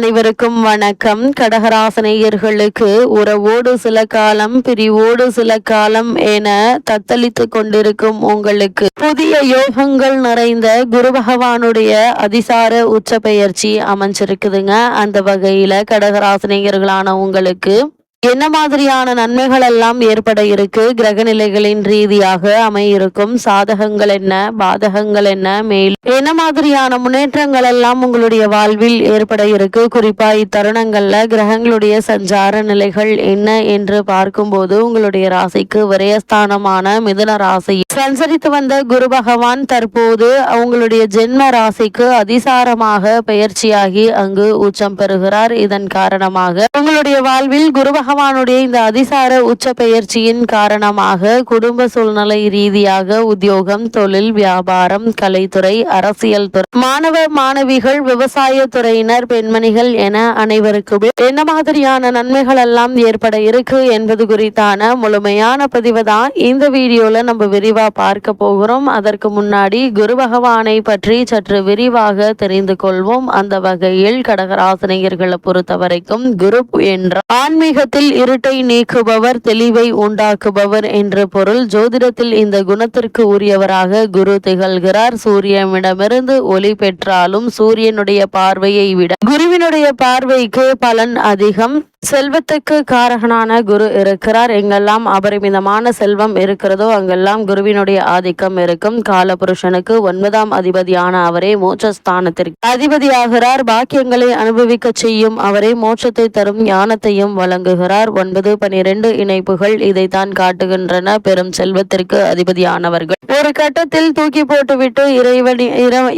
அனைவருக்கும் வணக்கம். கடகராசினியர்களுக்கு உறவோடு சில காலம், பிரிவோடு சில காலம் என தத்தளித்து கொண்டிருக்கும் உங்களுக்கு புதிய யோகங்கள் நிறைந்த குரு பகவானுடைய அதிசார உச்ச பெயர்ச்சி அமைஞ்சிருக்குதுங்க. அந்த வகையில கடகராசினியர்களான உங்களுக்கு என்ன மாதிரியான நன்மைகள் எல்லாம் ஏற்பட இருக்கு, கிரக நிலைகளின் ரீதியாக அமையிருக்கும் சாதகங்கள் என்ன, பாதகங்கள் என்ன, மேலும் என்ன மாதிரியான முன்னேற்றங்கள் எல்லாம் உங்களுடைய வாழ்வில் ஏற்பட இருக்கு, குறிப்பா இத்தருணங்கள்ல கிரகங்களுடைய சஞ்சார நிலைகள் என்ன என்று பார்க்கும்போது உங்களுடைய ராசிக்கு விரயஸ்தானமான மிதுன ராசி சஞ்சரித்து வந்த குரு பகவான் தற்போது அவங்களுடைய ஜென்ம ராசிக்கு அதிசாரமாக பெயர்ச்சியாகி அங்கு உச்சம் பெறுகிறார். இதன் காரணமாக உங்களுடைய வாழ்வில் குரு பகவானுடைய இந்த அதிசார உச்ச பெயர்ச்சியின் காரணமாக குடும்ப சூழ்நிலை ரீதியாக உத்தியோகம், தொழில், வியாபாரம், கலைத்துறை, அரசியல் துறை, மாணவ மாணவிகள், விவசாய துறையினர், பெண்மணிகள் என அனைவருக்குமே என்ன மாதிரியான நன்மைகள் எல்லாம் ஏற்பட இருக்கு என்பது குறித்தான முழுமையான பதிவு தான் இந்த வீடியோல நம்ம விரிவா பார்க்க போகிறோம். அதற்கு முன்னாடி குரு பகவானை பற்றி சற்று விரிவாக தெரிந்து கொள்வோம். அந்த வகையில் கடகராசினியர்களை பொறுத்த வரைக்கும் குரு என்ற ஆன்மீகத்தில் இருட்டை நீக்குபவர், தெளிவை உண்டாக்குபவர் என்று பொருள். ஜோதிடத்தில் இந்த குணத்திற்கு உரியவராக குரு திகழ்கிறார். சூரியனிடமிருந்து ஒளி பெற்றாலும் சூரியனுடைய பார்வையை விட குருவினுடைய பார்வைக்கு பலன் அதிகம். செல்வத்துக்கு காரகனான குரு இருக்கிறார். எங்கெல்லாம் அபரிமிதமான செல்வம் இருக்கிறதோ அங்கெல்லாம் குருவினுடைய ஆதிக்கம் இருக்கும். காலபுருஷனுக்கு 9ஆம் அதிபதியான அவரே மோட்சஸ்தானத்திற்கு அதிபதியாகிறார். பாக்கியங்களை அனுபவிக்க செய்யும் அவரே மோட்சத்தை தரும் ஞானத்தையும் வழங்குகிறார். 9, 12 இணைப்புகள் இதைத்தான் காட்டுகின்றன. பெரும் செல்வத்திற்கு அதிபதியானவர்கள் ஒரு கட்டத்தில் தூக்கி போட்டுவிட்டு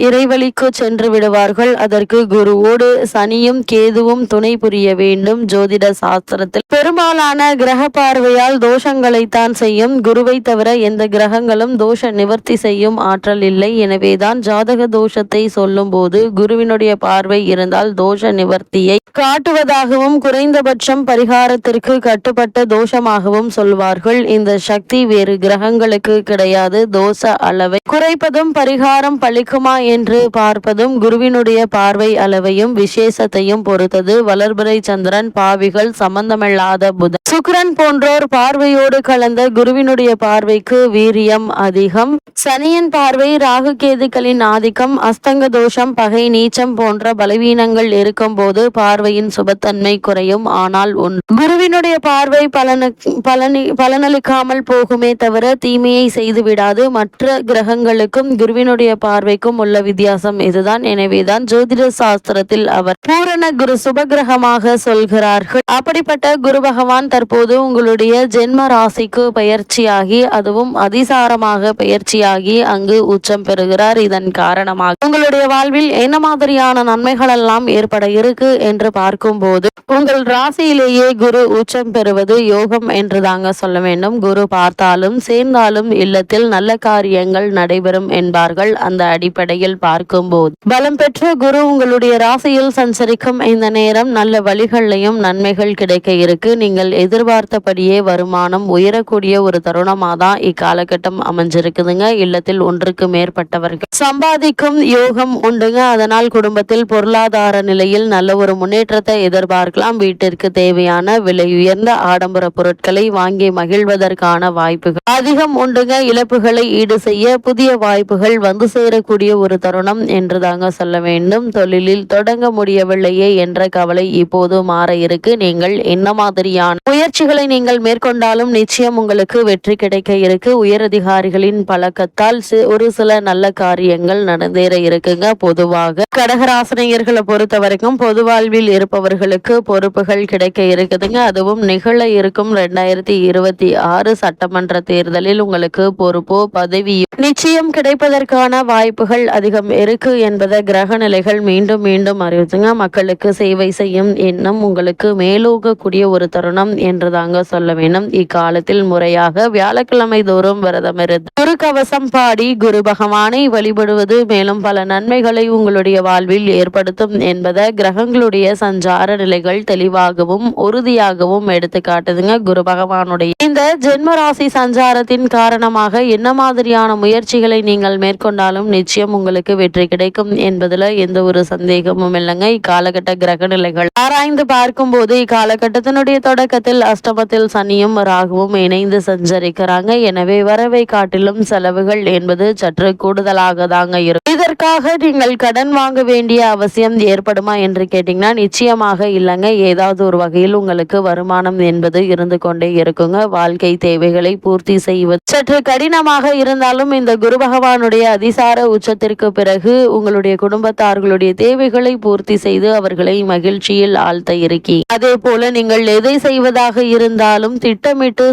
இறைவழிக்கு சென்று விடுவார்கள். அதற்கு குருவோடு சனியும் கேதுவும் துணை புரிய வேண்டும். ஜோதிட சாஸ்திரத்தில் பெரும்பாலான கிரக பார்வையால் தோஷங்களைத்தான் செய்யும். குருவை தவிர எந்த கிரகங்களும் தோஷ நிவர்த்தி செய்யும் ஆற்றல் இல்லை. எனவேதான் ஜாதக தோஷத்தை சொல்லும் போது குருவினுடைய பார்வை இருந்தால் தோஷ நிவர்த்தியை காட்டுவதாகவும் குறைந்தபட்சம் பரிகாரத்திற்கு கட்டுப்பட்ட தோஷமாகவும் சொல்வார்கள். இந்த சக்தி வேறு கிரகங்களுக்கு கிடையாது. தோஷ அளவை குறைப்பதும் பரிகாரம் பலிக்குமா என்று பார்ப்பதும் குருவினுடைய பார்வை அளவையும் விசேஷத்தையும் பொறுத்தது. வளர்பிறை சந்திரன், பாவிகள், சம்பந்தமில்லாத புதன், சுக்கிரன் போன்றோர் பார்வையோடு கலந்த குருவினுடைய பார்வைக்கு வீரியம் அதிகம். சனியின் பார்வை, ராகு கேதுக்களின் ஆதிக்கம், அஸ்தங்க தோஷம், பகை, நீச்சம் போன்ற பலவீனங்கள் இருக்கும் போது பார்வையின் சுபத்தன்மை குறையும். ஆனால் குருவினுடைய பார்வை பலனளிக்காமல் போகுமே தவிர தீமையை செய்து விடாது. மற்ற கிரகங்களுக்கும் குருவினுடைய பார்வைக்கும் உள்ள வித்தியாசம் இதுதான். எனவேதான் ஜோதிட சாஸ்திரத்தில் அவர் பூரண குரு சுபகிரகமாக சொல்கிறார்கள். அப்படிப்பட்ட குரு பகவான் தற்போது உங்களுடைய ஜென்ம ராசிக்கு பயிற்சியாகி, அதுவும் அதிசாரமாக பயிற்சியாகி அங்கு உச்சம் பெறுகிறார். இதன் காரணமாக உங்களுடைய வாழ்வில் என்ன மாதிரியான நன்மைகள் எல்லாம் ஏற்பட இருக்கு என்று பார்க்கும் போது உங்கள் ராசியிலேயே குரு உச்சம் பெறுவது யோகம் என்று தாங்க சொல்ல வேண்டும். குரு பார்த்தாலும் சேர்ந்தாலும் இல்லத்தில் நல்ல காரியங்கள் நடைபெறும் என்பார்கள். அந்த அடிப்படையில் பார்க்கும்போது பலம் பெற்ற குரு உங்களுடைய ராசியில் சஞ்சரிக்கும் இந்த நேரம் நல்ல வழிகளையும் நன்மைகள் கிடைக்க இருக்கு. நீங்கள் எதிர்பார்த்தபடியே வருமானம் உயரக்கூடிய ஒரு தருணமாக தான் இக்காலகட்டம் அமைஞ்சிருக்குதுங்க. இல்லத்தில் ஒன்றுக்கு மேற்பட்டவர்கள் சம்பாதிக்கும் யோகம் உண்டுங்க. அதனால் குடும்பத்தில் பொருளாதார நிலையில் நல்ல ஒரு முன்னேற்றத்தை எதிர்பார்க்கலாம். வீட்டிற்கு தேவையான விலை உயர்ந்த ஆடம்பர பொருட்களை வாங்கி மகிழ்வதற்கான வாய்ப்புகள் அதிகம் உண்டுங்க. இழப்புகளை ஈடு செய்ய புதிய வாய்ப்புகள் வந்து சேரக்கூடிய ஒரு தருணம் என்று தாங்க சொல்ல வேண்டும். தொழிலில் தொடங்க முடியவில்லையே என்ற கவலை இப்போது மாற இருக்கு. நீங்கள் என்ன மாதிரியான முயற்சிகளை நீங்கள் மேற்கொண்டாலும் நிச்சயம் உங்களுக்கு வெற்றி கிடைக்க இருக்கு. உயரதிகாரிகளின் பழக்கத்தால் ஒரு சில நல்ல காரியங்கள் நடந்தேற இருக்குங்க. பொதுவாக கடகராசினியர்களை பொறுத்த வரைக்கும் பொது வாழ்வில் இருப்பவர்களுக்கு பொறுப்புகள் கிடைக்க இருக்குதுங்க. அதுவும் நிகழ இருக்கும் 2026 சட்டமன்ற தேர்தலில் உங்களுக்கு பொறுப்போ பதவியோ நிச்சயம் கிடைப்பதற்கான வாய்ப்புகள் அதிகம் இருக்கு என்பதை கிரக நிலைகள் மீண்டும் மீண்டும் அறிவித்துங்க. மக்களுக்கு சேவை செய்யும் எண்ணம் உங்களுக்கு மேலோகக்கூடிய ஒரு தருணம் என்றுதாங்க சொல்ல வேண்டும். இக்காலத்தில் முறையாக வியாழக்கிழமை தோறும் விரதம் இருந்து குரு கவசம் பாடி குரு பகவானை வழிபடுவது மேலும் பல நன்மைகளை உங்களுடைய வாழ்வில் ஏற்படுத்தும் என்பதை கிரகங்களுடைய சஞ்சார நிலைகள் தெளிவாகவும் உறுதியாகவும் எடுத்து காட்டுதுங்க. குரு பகவானுடைய இந்த ஜென்ம ராசி சஞ்சாரத்தின் காரணமாக என்ன மாதிரியான முயற்சிகளை நீங்கள் மேற்கொண்டாலும் நிச்சயம் உங்களுக்கு வெற்றி கிடைக்கும் என்பதுல எந்த ஒரு சந்தேகமும் இல்லைங்க. இக்காலகட்ட கிரக நிலைகள் ஆராய்ந்து பார்க்கும் போது இக்காலகட்டத்தினுடைய தொடக்கத்தில் அஷ்டமத்தில் சனியும் ராகுவும் இணைந்து சஞ்சரிக்கிறாங்க. எனவே வரவை காட்டிலும் செலவுகள் என்பது சற்று கூடுதலாக தாங்க இருக்கும். இதற்காக நீங்கள் கடன் வாங்க வேண்டிய அவசியம் ஏற்படுமா என்று கேட்டீங்கன்னா நிச்சயமாக இல்லைங்க. ஏதாவது ஒரு வகையில் உங்களுக்கு வருமானம் என்பது இருந்து கொண்டே இருக்குங்க. வாழ்க்கை தேவைகளை பூர்த்தி செய்வது சற்று கடினமாக இருந்தாலும் இந்த குரு பகவானுடைய அதிசார உச்சத்திற்கு பிறகு உங்களுடைய குடும்பத்தார்களுடைய தேவைகளை பூர்த்தி செய்து அவர்களை மகிழ்ச்சியில் ஆழ்த்த இருக்கி. அதே போல நீங்கள் எதை செய்வதாக இருந்தாலும் திட்டமிட்டு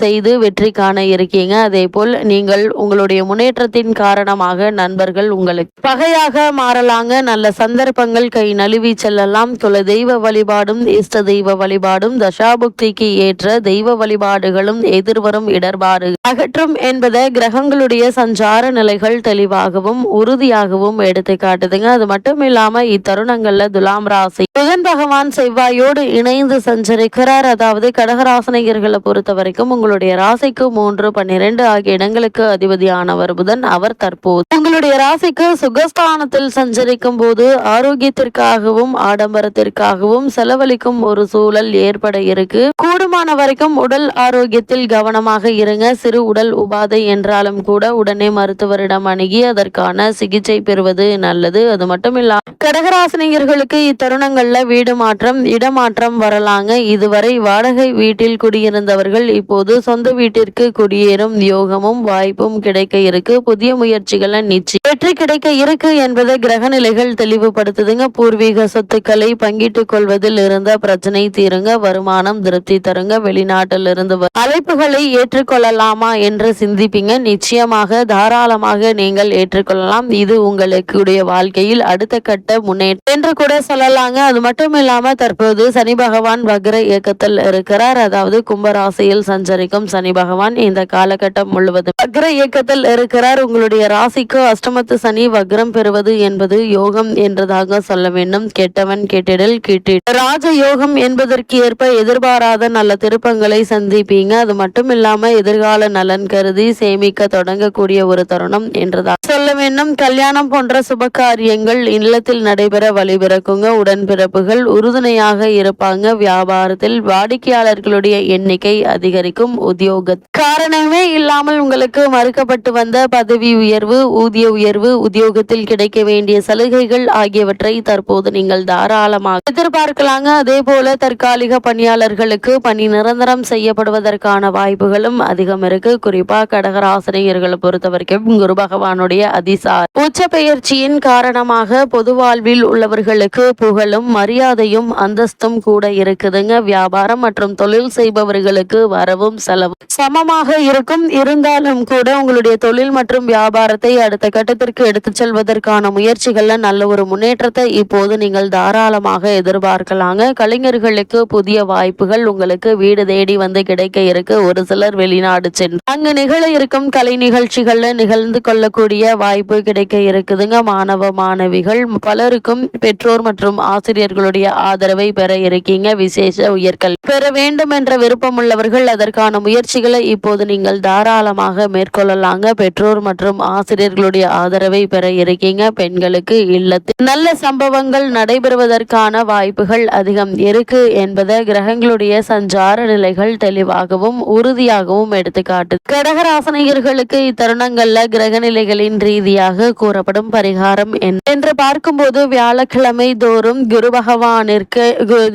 செய்து வெற்றி காண இருக்கீங்க. அதே போல் நீங்கள் உங்களுடைய முன்னேற்றத்தின் காரணமாக நண்பர்கள் உங்களுக்கு பகையாக மாறலாங்க. நல்ல சந்தர்ப்பங்கள் கை நழுவி செல்லலாம். குல தெய்வ வழிபாடும் இஷ்ட தெய்வ வழிபாடும் தசாபுக்திக்கு ஏற்ற தெய்வ வழிபாடுகளும் எதிர்வரும் இடர்பாடு அகற்றும் என்பதை கிரகங்களுடைய சஞ்சார நிலைகள் தெளிவாகவும் உறுதியாகவும் எடுத்து காட்டுதுங்க. அது மட்டும் இல்லாம இத்தருணங்கள்ல துலாம் ராசி புதன் பகவான் செவ்வாயோடு இணைந்து சஞ்சரிக்கிறார். அதாவது கடகராசனையர்களை பொறுத்த வரைக்கும் உங்களுடைய ராசிக்கு 3, 12 ஆகிய இடங்களுக்கு அதிபதியானவர் புதன். அவர் தற்போது உங்களுடைய ராசிக்கு சுகஸ்தானத்தில் சஞ்சரிக்கும் போது ஆரோக்கியத்திற்காகவும் ஆடம்பரத்திற்காகவும் செலவழிக்கும் ஒரு சூழல் ஏற்பட இருக்கு. கூடுமான வரைக்கும் உடல் ஆரோக்கியத்தில் கவனமாக இருங்க. சிறு உடல் உபாதை என்றாலும் கூட உடனே மருத்துவரிடம் அணுகி அதற்கான சிகிச்சை பெறுவது நல்லது. அது மட்டும் இல்லாமல் கடகராசினியர்களுக்கு இத்தருணங்கள்ல வீடு மாற்றம் இடமாற்றம் வரலாங்க. இதுவரை வாடகை வீட்டில் குடியிருந்தவர்கள் இப்போது சொந்த வீட்டிற்கு குடியேறும் யோகமும் வாய்ப்பும் கிடைக்க இருக்கு. புதிய முயற்சிகளை நிச்சயம் வெற்றி கிடைக்க இருக்கு என்பதை கிரக நிலைகள் தெளிவுபடுத்துதுங்க. பூர்வீக சொத்துக்களை பங்கிட்டுக் கொள்வதில் இருந்த பிரச்சனை தீருங்க. வருமானம் திருப்தி தருங்க. வெளிநாட்டில் இருந்து அழைப்புகளை ஏற்றுக்கொள்ளலாமா என்று சிந்திப்பீங்க. நிச்சயமாக தாராளமாக நீங்கள் ஏற்றுக்கொள்ளலாம். இது உங்களுடைய வாழ்க்கையில் அடுத்த கட்ட முன்னேற்றம் என்று கூட சொல்லலாங்க. அது மட்டும் இல்லாம தற்போது சனி பகவான் வக்ர இயக்கத்தில் இருக்கிறார். அதாவது கும்பராசியில் சஞ்சரிக்கும் சனி பகவான் இந்த காலகட்டம் முழுவதும் வக்ர இயக்கத்தில் இருக்கிறார். உங்களுடைய ராசிக்கு அஷ்டமத்து சனி வக்ரம் பெறுவது என்பது யோகம் என்றதாக சொல்ல வேண்டும். கெட்டவன் கெட்டிடல் கிட்டிட ராஜ யோகம் என்பதற்கு ஏற்ப எதிர்பாராத நல்ல திருப்பங்களை சந்திப்பீங்க. அது மட்டும் இல்லாம எதிர்கால நலன் கருதி சேமிக்க தொடங்கக்கூடிய ஒரு தருணம் என்றதாக சொல்ல வேண்டும். கல்யாணம் போன்ற சுப காரியங்கள் இல்லத்தில் நடைபெற வழிபிறக்குங்க. உடன்பிறப்புகள் உறுதுணையாக இருப்பாங்க. வியாபாரத்தில் வாடிக்கையாளர்களுடைய எண்ணிக்கை அதிகரிக்கும். உத்தியோக காரணமே இல்லாமல் உங்களுக்கு மறுக்கப்பட்டு வந்த பதவி உயர்வு, ஊதிய உயர்வு, உத்தியோகத்தில் கிடைக்க வேண்டிய சலுகைகள் ஆகியவற்றை தற்போது நீங்கள் தாராளமாக எதிர்பார்க்கலாங்க. அதே போல தற்காலிக பணியாளர்களுக்கு பணி நிரந்தரம் செய்யப்படுவதற்கான வாய்ப்புகளும் அதிகம் இருக்கு. குறிப்பா கடகராசினியர்களை பொறுத்த வரைக்கும் குரு பகவானுடைய அதிசார உச்ச பெயர்ச்சியின் காரணமாக பொது வாழ்வில் உள்ளவர்களுக்கு புகழும் மரியாதையும் அந்தஸ்தும் கூட இருக்குதுங்க. வியாபாரம் மற்றும் தொழில் செய்பவர்களுக்கு வரவும் செலவும் சமமாக இருக்கும். இருந்தாலும் கூட உங்களுடைய தொழில் மற்றும் வியாபாரத்தை அடுத்த கட்டத்திற்கு எடுத்துச் செல்வதற்கான முயற்சிகள்ல நல்ல ஒரு முன்னேற்றத்தை இப்போது நீங்கள் தாராளமாக எதிர்பார்க்கலாங்க. கலைஞர்களுக்கு புதிய வாய்ப்புகள் உங்களுக்கு வீடு தேடி வந்து கிடைக்க இருக்கு. ஒரு சிலர் வெளிநாடு சென்று அங்கு நிகழ இருக்கும் கலை நிகழ்ச்சிகள்ல நிகழ்ந்து கொள்ளக்கூடிய வாய்ப்பு கிடைக்க இருக்குதுங்க. மாணவ மாணவிகள் பலருக்கும் பெற்றோர் மற்றும் ஆசிரியர்களுடைய ஆதரவை பெற இருக்கீங்க. விசேஷ உயர்கல்வி பெற வேண்டும் என்ற விருப்பம் உள்ளவர்கள் அதற்கான முயற்சிகளை இப்போது நீங்கள் தாராளமாக மேற்கொள்ளலாங்க. பெற்றோர் மற்றும் ஆசிரியர்களுடைய ஆதரவை பெற இருக்கீங்க. பெண்களுக்கு இல்லத்தில் நல்ல சம்பவங்கள் நடைபெறுவதற்கான வாய்ப்புகள் அதிகம் இருக்கு என்பதை கிரகங்களுடைய சஞ்சார நிலைகள் தெளிவாகவும் உறுதியாகவும் எடுத்துக்காட்டு. கடகராசனியர்களுக்கு இத்தருணங்கள்ல கிரக நிலைகளின் ரீதியாக கூறப்படும் பரிகாரம் என்று பார்க்கும்போது வியாழக்கிழமை தோறும் குரு பகவானிற்கு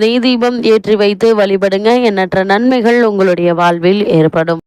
நெய் தீபம் ஏற்றி வைத்து வழிபடுங்க. எண்ணற்ற நன்மைகள் உங்களுடைய வாழ்வில் ஏற்படும்.